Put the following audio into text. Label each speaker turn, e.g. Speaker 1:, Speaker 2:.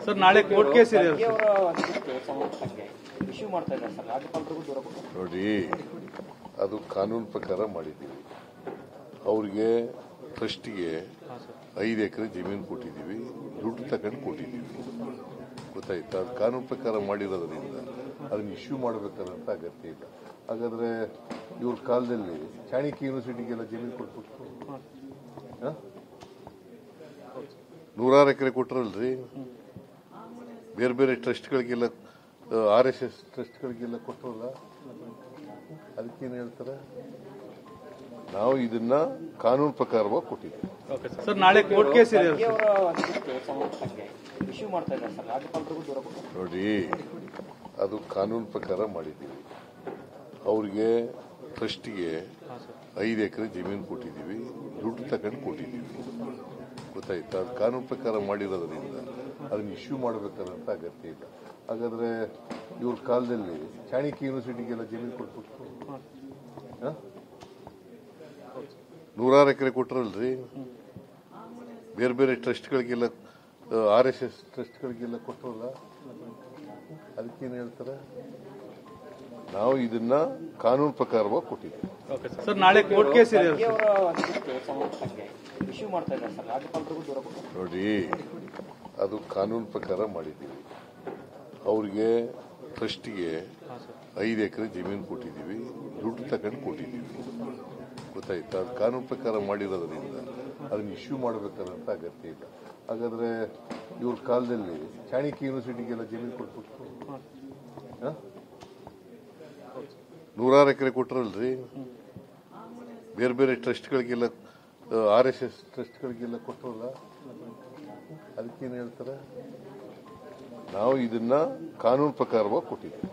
Speaker 1: Sir ನಾಳೆ court case ಇದೆ
Speaker 2: issue ಮಾಡ್ತಾ ಇದ್ದಾರೆ ಸರ್, ರಾಜ್ಯಪಾಲರಿಗೂ ದೂರ ಕೊಡ್ತಾರೆ.
Speaker 3: ನೋಡಿ, ಅದು ಕಾನೂನು ಪ್ರಕಾರ ಮಾಡಿದ್ದೀವಿ. ಅವ್ರಿಗೆ ಟ್ರಸ್ಟಿಗೆ 5 ಎಕರೆ ಜಮೀನು ಕೊಟ್ಟಿದ್ದೀವಿ, ದುಡ್ಡು ತಗೊಂಡು ಕೊಟ್ಟಿದ್ದೀವಿ. ಗೊತ್ತಾಯ್ತಾ? ಅದು ಕಾನೂನು ಪ್ರಕಾರ ಮಾಡಿರೋದ್ರಿಂದ ಅದನ್ನ ಇಶ್ಯೂ ಮಾಡಬೇಕನ್ನಂತ ಅಗತ್ಯ ಇಲ್ಲ. ಹಾಗಾದ್ರೆ ಇವ್ರ ಕಾಲದಲ್ಲಿ ಚಾಣಕ್ಯ ಯೂನಿವರ್ಸಿಟಿಗೆಲ್ಲ ಜಮೀನು ಕೊಟ್ಬಿಟ್ಟು 100 ಎಕರೆ ಕೊಟ್ಟರಲ್ರಿ. ಬೇರೆ ಬೇರೆ ಟ್ರಸ್ಟ್ಗಳಿಗೆಲ್ಲ RSS ಟ್ರಸ್ಟ್ಗಳಿಗೆಲ್ಲ ಕೊಟ್ಟರಲ್ಲ, ಅದಕ್ಕೇನು ಹೇಳ್ತಾರೆ? ನಾವು ಇದನ್ನ ಕಾನೂನು ಪ್ರಕಾರವಾಗಿ ಕೊಟ್ಟಿದ್ದೀವಿ.
Speaker 1: ಸರ್ ನಾಳೆ ಕೋರ್ಟ್ ಕೇಸ್ ಇದೆ
Speaker 2: ಇಶ್ಯೂ ಮಾಡ್ತಾ ಇದ್ದಾರೆ ಸರ್, ರಾಜ್ಯಪಾಲರಿಗೂ ದೂರ ಕೊಡ್ತಾರೆ.
Speaker 3: ನೋಡಿ, ಅದು ಕಾನೂನು ಪ್ರಕಾರ ಮಾಡಿದ್ದೀವಿ. ಅವ್ರಿಗೆ ಟ್ರಸ್ಟಿಗೆ 5 ಎಕರೆ ಜಮೀನು ಕೊಟ್ಟಿದ್ದೀವಿ, ದುಡ್ಡು ತಗೊಂಡು ಕೊಟ್ಟಿದ್ದೀವಿ. ಗೊತ್ತಾಯ್ತಾ? ಅದು ಕಾನೂನು ಪ್ರಕಾರ ಮಾಡಿರೋದ್ರಿಂದ ಅದನ್ನ ಇಶ್ಯೂ ಮಾಡಬೇಕನ್ನಂತ ಅಗತ್ಯ ಇಲ್ಲ. ಹಾಗಾದ್ರೆ ಇವ್ರ ಕಾಲದಲ್ಲಿ ಚಾಣಕ್ಯ ಯೂನಿವರ್ಸಿಟಿಗೆಲ್ಲ ಜಮೀನು ಕೊಟ್ಬಿಟ್ಟು 100 ಎಕರೆ ಕೊಟ್ಟರಲ್ರಿ. ಬೇರೆ ಬೇರೆ ಟ್ರಸ್ಟ್ಗಳಿಗೆಲ್ಲ RSS ಟ್ರಸ್ಟ್ಗಳಿಗೆಲ್ಲ ಕೊಟ್ಟರಲ್ಲ, ಅದಕ್ಕೇನು ಹೇಳ್ತಾರೆ? ನಾವು ಇದನ್ನ ಕಾನೂನು ಪ್ರಕಾರವಾಗಿ ಕೊಟ್ಟಿದ್ದೀವಿ.
Speaker 1: ಸರ್ ನಾಳೆ ಕೋರ್ಟ್ ಕೇಸ್ ಇದೆ
Speaker 2: ಇಶ್ಯೂ ಮಾಡ್ತಾ ಇದ್ದಾರೆ ಸರ್, ರಾಜ್ಯಪಾಲರಿಗೂ ದೂರ ಕೊಡ್ತಾರೆ.
Speaker 3: ನೋಡಿ, ಅದು ಕಾನೂನು ಪ್ರಕಾರ ಮಾಡಿದ್ದೀವಿ. ಅವ್ರಿಗೆ ಟ್ರಸ್ಟಿಗೆ 5 ಎಕರೆ ಜಮೀನು ಕೊಟ್ಟಿದ್ದೀವಿ, ದುಡ್ಡು ತಗೊಂಡು ಕೊಟ್ಟಿದ್ದೀವಿ. ಗೊತ್ತಾಯ್ತಾ? ಅದು ಕಾನೂನು ಪ್ರಕಾರ ಮಾಡಿರೋದ್ರಿಂದ ಅದನ್ನ ಇಶ್ಯೂ ಮಾಡಬೇಕನ್ನಂತ ಅಗತ್ಯ ಇಲ್ಲ. ಹಾಗಾದ್ರೆ ಇವ್ರ ಕಾಲದಲ್ಲಿ ಚಾಣಕ್ಯ ಯೂನಿವರ್ಸಿಟಿಗೆಲ್ಲ ಜಮೀನು ಕೊಟ್ಬಿಟ್ಟು 100 ಎಕರೆ ಕೊಟ್ಟರಲ್ರಿ. ಬೇರೆ ಬೇರೆ ಟ್ರಸ್ಟ್ಗಳಿಗೆಲ್ಲ RSS ಟ್ರಸ್ಟ್ಗಳಿಗೆಲ್ಲ ಕೊಟ್ಟರಲ್ಲ, ಅದಕ್ಕೇನು ಹೇಳ್ತಾರೆ? ನಾವು ಇದನ್ನ ಕಾನೂನು ಪ್ರಕಾರವಾಗಿ ಕೊಟ್ಟಿದ್ದೀವಿ.